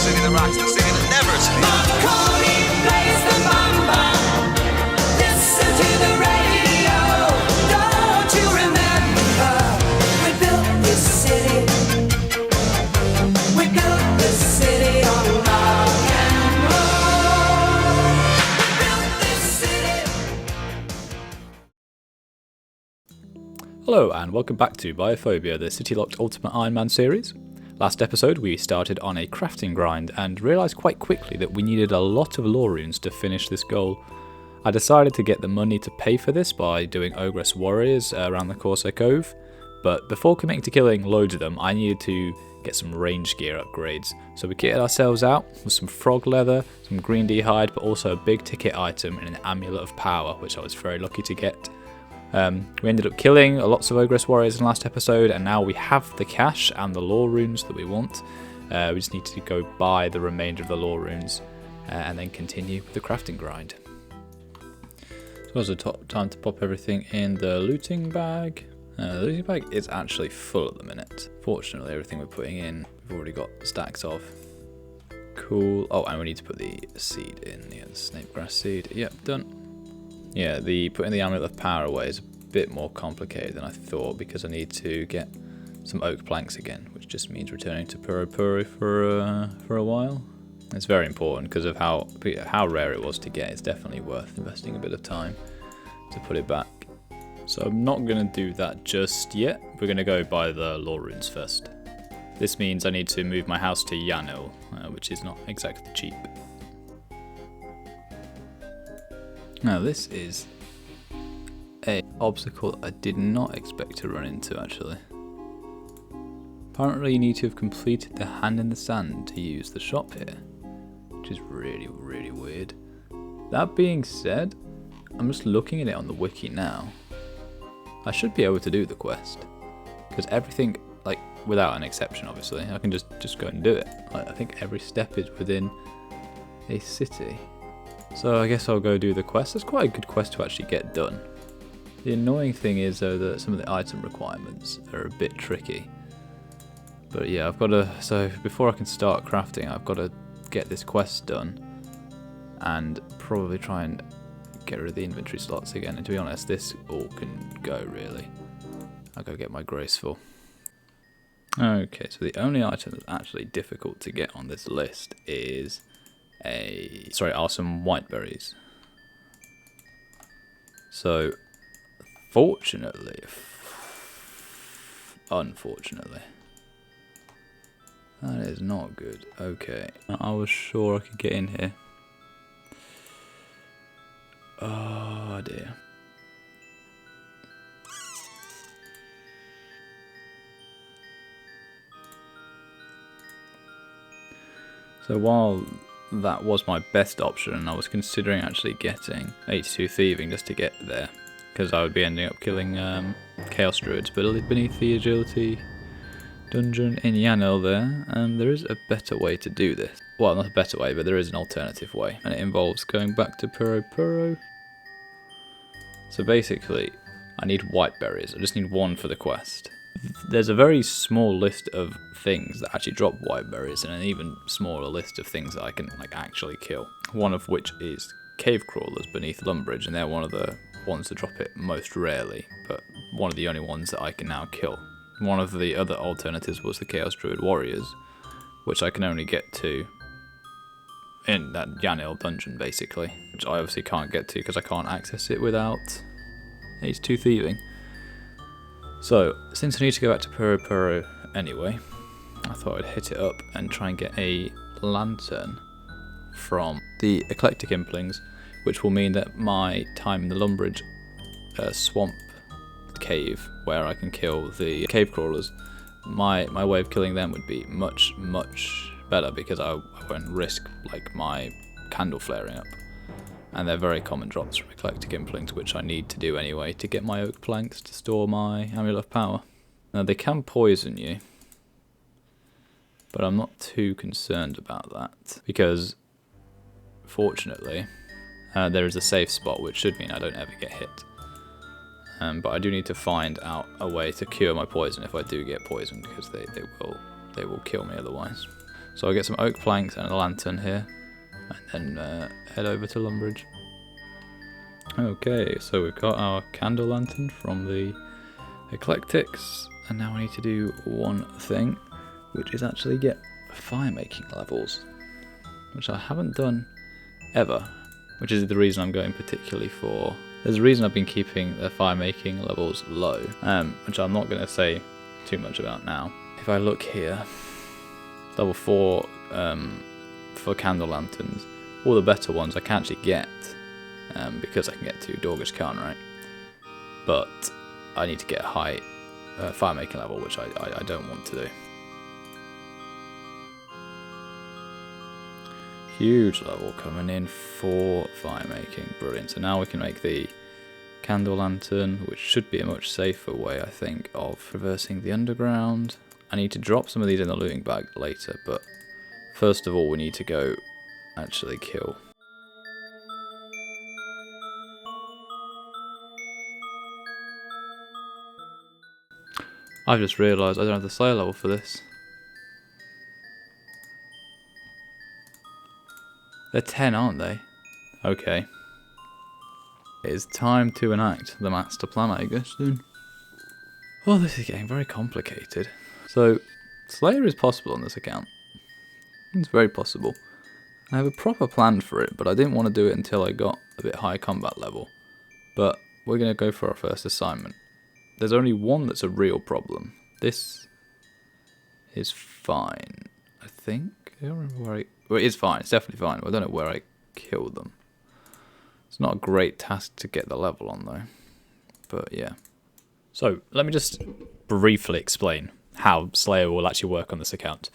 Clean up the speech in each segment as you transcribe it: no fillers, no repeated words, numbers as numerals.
city that rocks, the city that never sleeps. Marconi plays the bamba. Listen to the radio. Don't you remember? We built this city. We built this city on rock and roll. We built this city. Hello and welcome back to Biophobia, the City Locked Ultimate Ironman series. Last episode we started on a crafting grind and realised quite quickly that we needed a lot of lore runes to finish this goal. I decided to get the money to pay for this by doing Ogress warriors around the Corsair Cove, but before committing to killing loads of them I needed to get some range gear upgrades. So we kitted ourselves out with some frog leather, some green D hide, but also a big ticket item and an amulet of power, which I was very lucky to get. We ended up killing lots of Ogress warriors in the last episode, and now we have the cash and the lore runes that we want. We just need to go buy the remainder of the lore runes and then continue with the crafting grind. So it's the time to pop everything in the looting bag. The looting bag is actually full at the minute. Fortunately, everything we're putting in, we've already got stacks of. Cool. Oh, and we need to put the seed in, the snape grass seed. Yep, done. Yeah, putting the amulet of power away is a bit more complicated than I thought because I need to get some oak planks again, which just means returning to Puro for a while. It's very important because of how rare it was to get. It's definitely worth investing a bit of time to put it back. So I'm not going to do that just yet. We're going to go buy the lore runes first. This means I need to move my house to Yanil, which is not exactly cheap. Now this is an obstacle I did not expect to run into actually. Apparently you need to have completed the hand in the sand to use the shop here, which is really weird. That being said, I'm just looking at it on the wiki now. I should be able to do the quest, because everything, like without an exception obviously, I can just go and do it. I think every step is within a city. So I guess I'll go do the quest. That's quite a good quest to actually get done. The annoying thing is though that some of the item requirements are a bit tricky. But yeah, so before I can start crafting, I've got to get this quest done and probably try and get rid of the inventory slots again. And to be honest, this all can go really. I'll go get my graceful. Okay, so the only item that's actually difficult to get on this list is are some white berries. So, unfortunately, that is not good. Okay, I was sure I could get in here. Oh dear. So while that was my best option, and I was considering actually getting 82 thieving just to get there, because I would be ending up killing chaos druids, but beneath the agility dungeon in Yanil there is a better way to do this. Well, not a better way, but there is an alternative way, and it involves going back to Puro. So basically I need white berries. I just need one for the quest. There's a very small list of things that actually drop white berries, and an even smaller list of things that I can actually kill. One of which is cave crawlers beneath Lumbridge, and they're one of the ones that drop it most rarely, but one of the only ones that I can now kill. One of the other alternatives was the Chaos Druid Warriors, which I can only get to in that Yanil dungeon basically, which I obviously can't get to because I can't access it without H2 thieving. So, since I need to go back to Puro anyway, I thought I'd hit it up and try and get a lantern from the Eclectic Implings, which will mean that my time in the Lumbridge swamp cave, where I can kill the cave crawlers, my way of killing them would be much better, because I won't risk my candle flaring up. And they're very common drops from Eclectic Implings, which I need to do anyway to get my oak planks to store my amulet of power. Now they can poison you, but I'm not too concerned about that, because fortunately there is a safe spot, which should mean I don't ever get hit. But I do need to find out a way to cure my poison if I do get poisoned, because they will kill me otherwise. So I'll get some oak planks and a lantern here, and then head over to Lumbridge. Okay, so we've got our candle lantern from the Eclectics, and now I need to do one thing, which is actually get fire making levels, which I haven't done ever, which is the reason I'm going particularly for. There's a reason I've been keeping the fire making levels low, which I'm not going to say too much about now. If I look here, level 4 for candle lanterns, all the better ones I can actually get, because I can get to Dorgish Khan, right? But I need to get a high fire making level, which I don't want to do. Huge level coming in for fire making, brilliant. So now we can make the candle lantern, which should be a much safer way, I think, of traversing the underground. I need to drop some of these in the looting bag later, but first of all we need to go actually kill. I've just realised I don't have the Slayer level for this. They're 10, aren't they? Okay. It is time to enact the master plan, I guess, then. Well, this is getting very complicated. So, Slayer is possible on this account. It's very possible. I have a proper plan for it, but I didn't want to do it until I got a bit high combat level. But we're going to go for our first assignment. There's only one that's a real problem. This is fine, I think. I don't remember where well, it is fine. It's definitely fine. I don't know where I killed them. It's not a great task to get the level on, though. But, yeah. So, let me just briefly explain how Slayer will actually work on this account.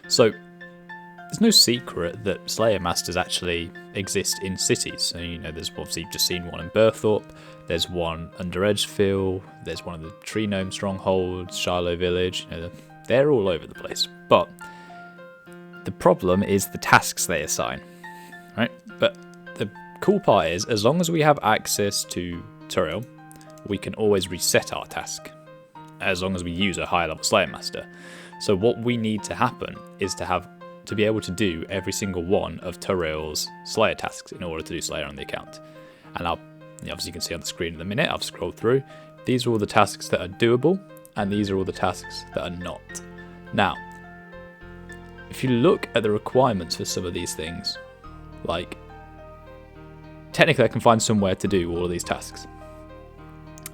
So, there's no secret that Slayer Masters actually exist in cities. So, you know, there's obviously just seen one in Burthorpe, there's one under Edgefield, there's one of the Tree Gnome strongholds, Shiloh Village, you know, they're all over the place. But the problem is the tasks they assign, right? But the cool part is, as long as we have access to Turiel, we can always reset our task, as long as we use a higher level Slayer Master. So what we need to happen is to be able to do every single one of Turiel's Slayer tasks in order to do Slayer on the account. And obviously you can see on the screen in a minute, I've scrolled through. These are all the tasks that are doable, and these are all the tasks that are not. Now, if you look at the requirements for some of these things, like, technically I can find somewhere to do all of these tasks.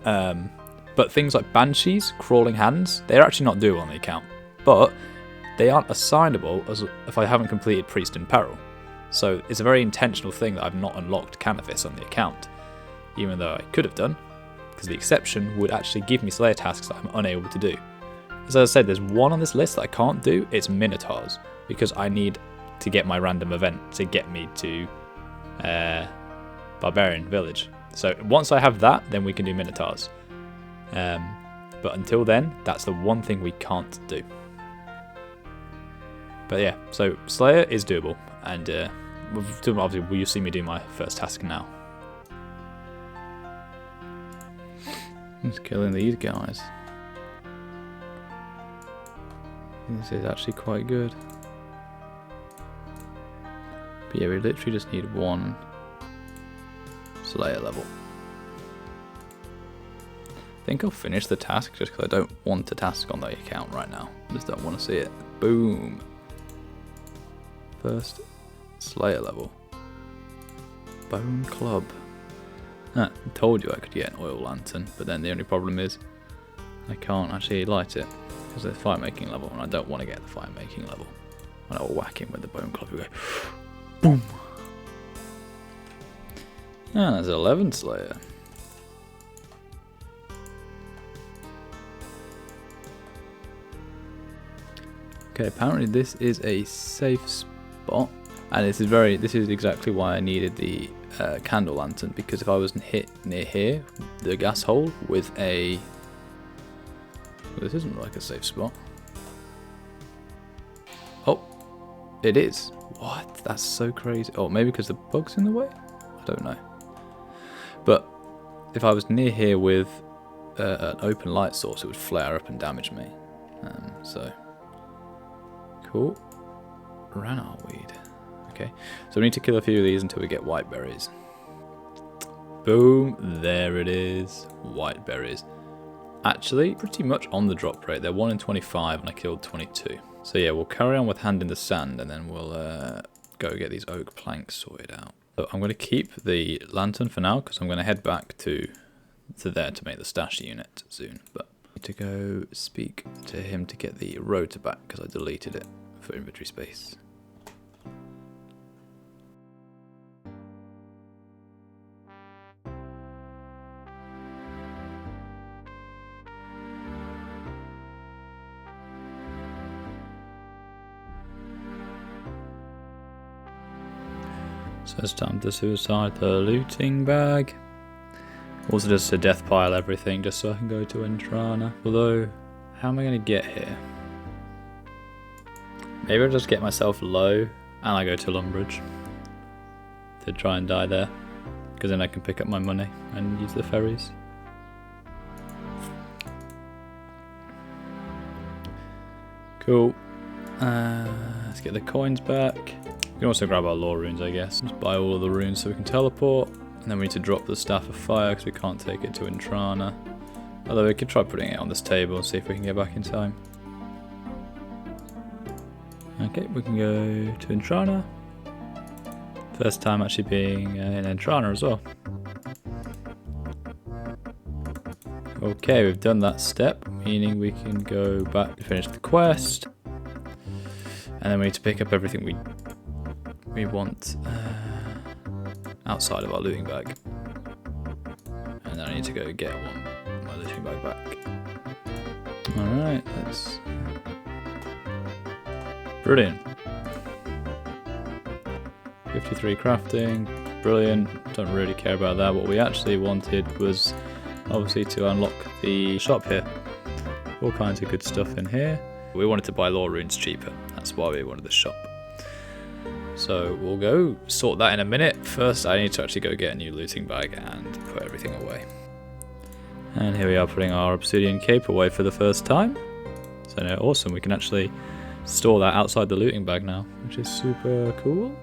But things like Banshees, Crawling Hands, they're actually not doable on the account. But they aren't assignable as if I haven't completed Priest in Peril. So it's a very intentional thing that I've not unlocked Canifis on the account, even though I could have done, because the exception would actually give me Slayer tasks that I'm unable to do. As I said, there's one on this list that I can't do, it's Minotaurs, because I need to get my random event to get me to Barbarian Village. So once I have that, then we can do Minotaurs. But until then, that's the one thing we can't do. But yeah, so Slayer is doable, and obviously you'll see me do my first task now. Just killing these guys. This is actually quite good. But yeah, we literally just need one Slayer level. I think I'll finish the task just because I don't want a task on the account right now. I just don't want to see it. Boom. First Slayer level. Bone Club. I told you I could get an oil lantern, but then the only problem is I can't actually light it because of the fire making level, and I don't want to get the fire making level. And I'll whack him with the Bone Club. We go boom. And there's 11 Slayer. Okay, apparently this is a safe spot, and this is exactly why I needed the candle lantern, because if I was hit near here, the gas hole with a... Well, this isn't like a safe spot. Oh, it is. What? That's so crazy. Oh, maybe because the bug's in the way? I don't know. But if I was near here with an open light source, it would flare up and damage me. So, cool. Ranal weed. Okay, so we need to kill a few of these until we get white berries. Boom, there it is. White berries. Actually, pretty much on the drop rate. They're 1 in 25 and I killed 22. So yeah, we'll carry on with hand in the sand and then we'll go get these oak planks sorted out. So I'm going to keep the lantern for now because I'm going to head back to there to make the stash unit soon. But I need to go speak to him to get the rotor back because I deleted it for inventory space. So it's time to suicide the looting bag. Also just to death pile everything just so I can go to Intrana. Although, how am I going to get here? Maybe I'll just get myself low and I go to Lumbridge to try and die there. Because then I can pick up my money and use the ferries. Cool. Let's get the coins back. We can also grab our lore runes, I guess. Just buy all of the runes so we can teleport. And then we need to drop the Staff of Fire because we can't take it to Intrana. Although we could try putting it on this table and see if we can get back in time. Okay, we can go to Intrana. First time actually being in Intrana as well. Okay, we've done that step, meaning we can go back to finish the quest. And then we need to pick up everything we want outside of our looting bag. And then I need to go get my looting bag back. Alright, that's brilliant. 53 crafting, brilliant. Don't really care about that. What we actually wanted was obviously to unlock the shop here. All kinds of good stuff in here. We wanted to buy lore runes cheaper. That's why we wanted the shop. So we'll go sort that in a minute. First I need to actually go get a new looting bag and put everything away. And here we are putting our obsidian cape away for the first time. So no, awesome, we can actually store that outside the looting bag now, which is super cool.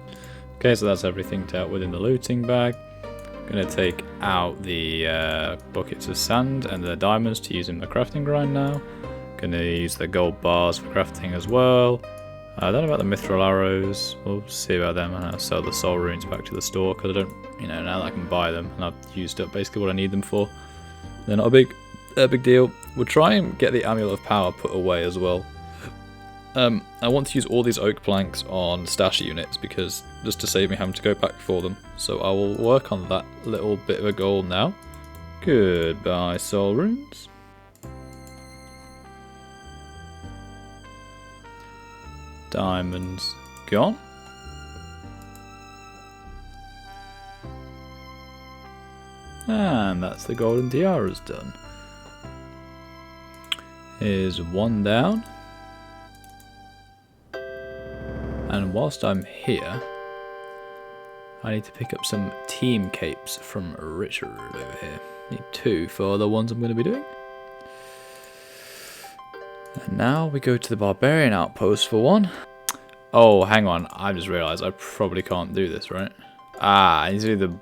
Okay, so that's everything dealt with in the looting bag. I'm going to take out the buckets of sand and the diamonds to use in the crafting grind now. Going to use the gold bars for crafting as well. I don't know about the mithril arrows. We'll see about them, and I'll sell the soul runes back to the store because I don't, now that I can buy them and I've used up basically what I need them for. They're not a big deal. We'll try and get the amulet of power put away as well. I want to use all these oak planks on stash units because just to save me having to go back for them. So I will work on that little bit of a goal now. Goodbye, soul runes. Diamonds gone. And that's the golden tiaras done. Here's one down. And whilst I'm here, I need to pick up some team capes from Richard over here. Need 2 for the ones I'm going to be doing. And now we go to the barbarian outpost for one. Oh, hang on. I just realised I probably can't do this, right? I need to do the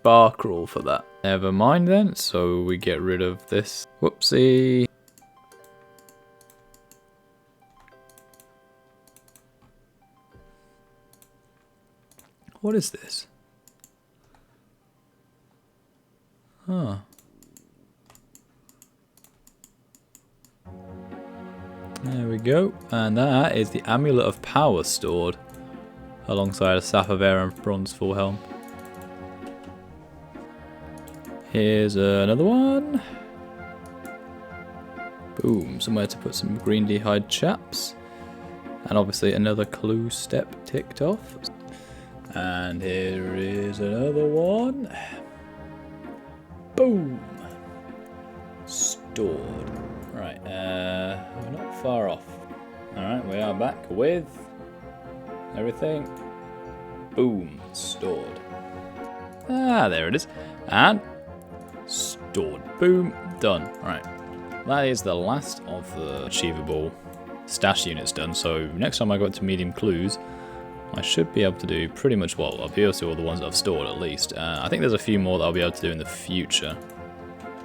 bar crawl for that. Never mind then. So we get rid of this. Whoopsie. What is this? Huh. There we go. And that is the Amulet of Power stored alongside a Staff of Air and Bronze Full Helm. Here's another one. Boom. Somewhere to put some green hide chaps. And obviously another clue step ticked off. And here is another one. Boom. Stored. Right, we're not far off. Alright, we are back with everything. Boom. Stored. Ah, there it is. And stored. Boom. Done. Right. That is the last of the achievable stash units done, so next time I go to medium clues, I should be able to do pretty much, well, I'll be able to do all the ones that I've stored at least. I think there's a few more that I'll be able to do in the future.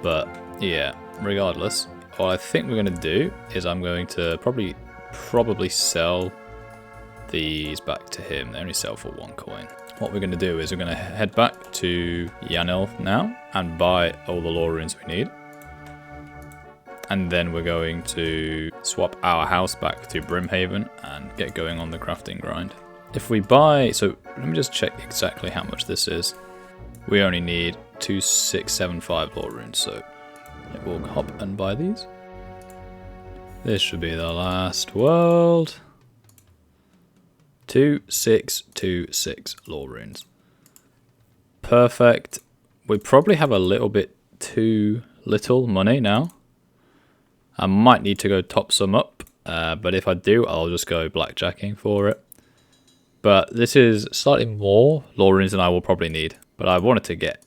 But yeah, regardless, what I think we're going to do is I'm going to probably sell these back to him. They only sell for 1 coin. What we're going to do is we're going to head back to Yanil now and buy all the lore runes we need. And then we're going to swap our house back to Brimhaven and get going on the crafting grind. If we buy, so let me just check exactly how much this is. We only need 2675 lore runes, so we'll hop and buy these. This should be the last world. 2626 lore runes. Perfect. We probably have a little bit too little money now. I might need to go top some up, but if I do, I'll just go blackjacking for it. But this is slightly more lore runes than I will probably need. But I wanted to get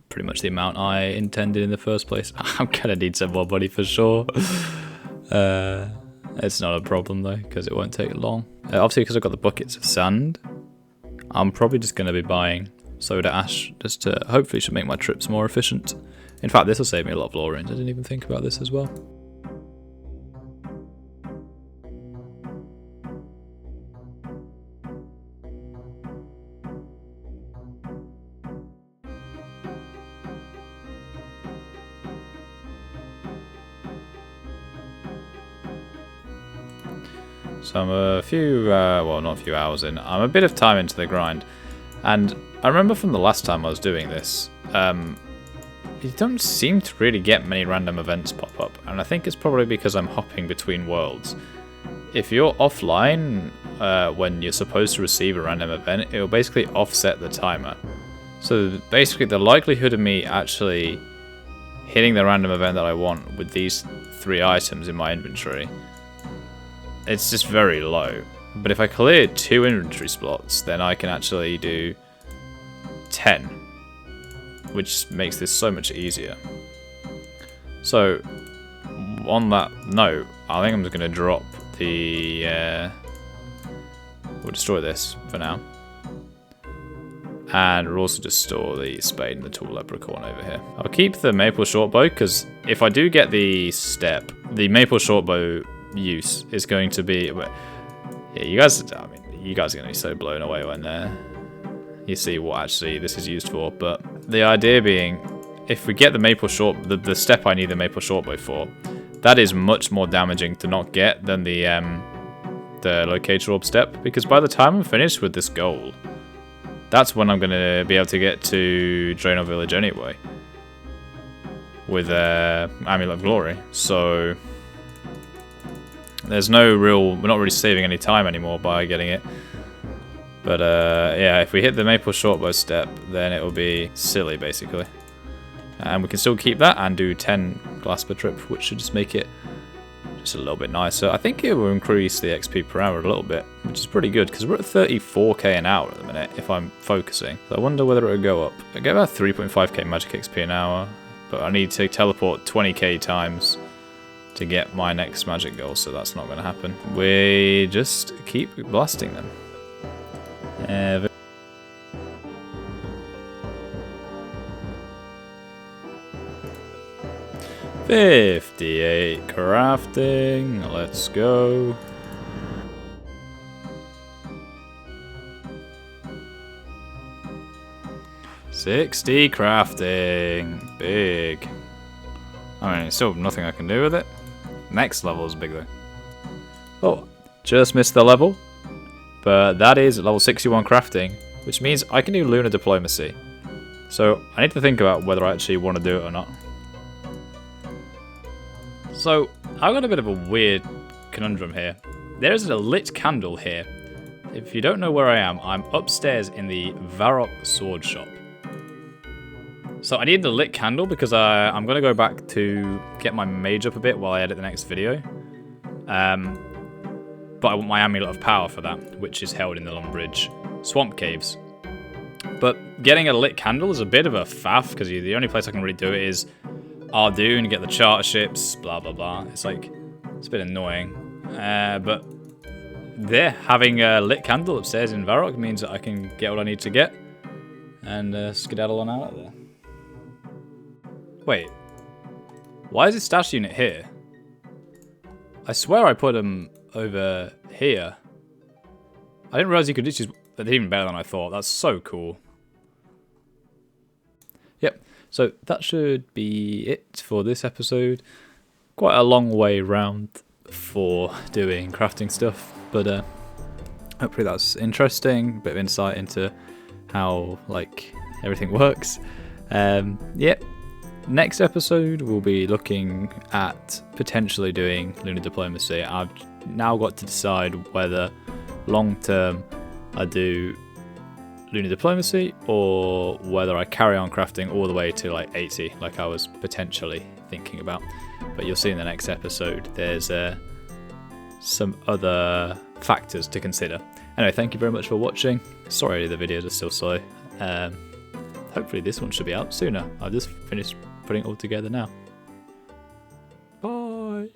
pretty much the amount I intended in the first place. I'm going to need some more money for sure. It's not a problem though, because it won't take long. Obviously, because I've got the buckets of sand, I'm probably just going to be buying soda ash just to hopefully should make my trips more efficient. In fact, this will save me a lot of lore runes. I didn't even think about this as well. So I'm a few, well, not a few hours in. I'm a bit of time into the grind. And I remember from the last time I was doing this, you don't seem to really get many random events pop up. And I think it's probably because I'm hopping between worlds. If you're offline when you're supposed to receive a random event, it will basically offset the timer. So basically the likelihood of me actually hitting the random event that I want with these 3 items in my inventory, it's just very low. But if I clear 2 inventory slots, then I can actually do 10, which makes this so much easier. So on that note, I think I'm just going to drop the we'll destroy this for now, and we'll also just store the spade and the tool leprechaun over here. I'll keep the maple shortbow, because if I do get the step, the maple shortbow use is going to be, yeah, you guys are going to be so blown away when you see what actually this is used for. But the idea being, if we get the maple the step I need the maple shortbow for, that is much more damaging to not get than the locator orb step, because by the time I'm finished with this goal, that's when I'm going to be able to get to Draenor Village anyway with Amulet of Glory. So there's no real, we're not really saving any time anymore by getting it. But yeah, if we hit the maple shortbow step, then it will be silly basically. And we can still keep that and do 10 glass per trip, which should just make it just a little bit nicer. I think it will increase the XP per hour a little bit, which is pretty good, because we're at 34k an hour at the minute if I'm focusing. So I wonder whether it will go up. I get about 3.5k magic XP an hour, but I need to teleport 20k times to get my next magic goal, so that's not going to happen. We just keep blasting them. 58 crafting, let's go. $60 crafting, big. I mean, it's still nothing I can do with it. Next level is big though. Oh, just missed the level. But that is level 61 crafting, which means I can do lunar diplomacy. So I need to think about whether I actually want to do it or not. So I've got a bit of a weird conundrum here. There is a lit candle here. If you don't know where I am, I'm upstairs in the Varrock sword shop. So I need the lit candle because I'm going to go back to get my mage up a bit while I edit the next video. But I want my amulet of power for that, which is held in the Lumbridge swamp caves. But getting a lit candle is a bit of a faff, because the only place I can really do it is Ardoon, get the charter ships, blah blah blah. It's like, it's a bit annoying. But yeah, having a lit candle upstairs in Varrock means that I can get what I need to get and skedaddle on out of there. Wait, why is this stash unit here? I swear I put them over here. I didn't realize you could just. They're even better than I thought. That's so cool. Yep, so that should be it for this episode. Quite a long way round for doing crafting stuff, but hopefully that's interesting. Bit of insight into how like everything works. Yep. Next episode we'll be looking at potentially doing lunar diplomacy. I've now got to decide whether long term I do lunar diplomacy or whether I carry on crafting all the way to like 80 like I was potentially thinking about. But you'll see in the next episode there's some other factors to consider. Anyway, thank you very much for watching. Sorry the videos are still slow. Hopefully this one should be out sooner. I've just finished putting it all together now. Bye!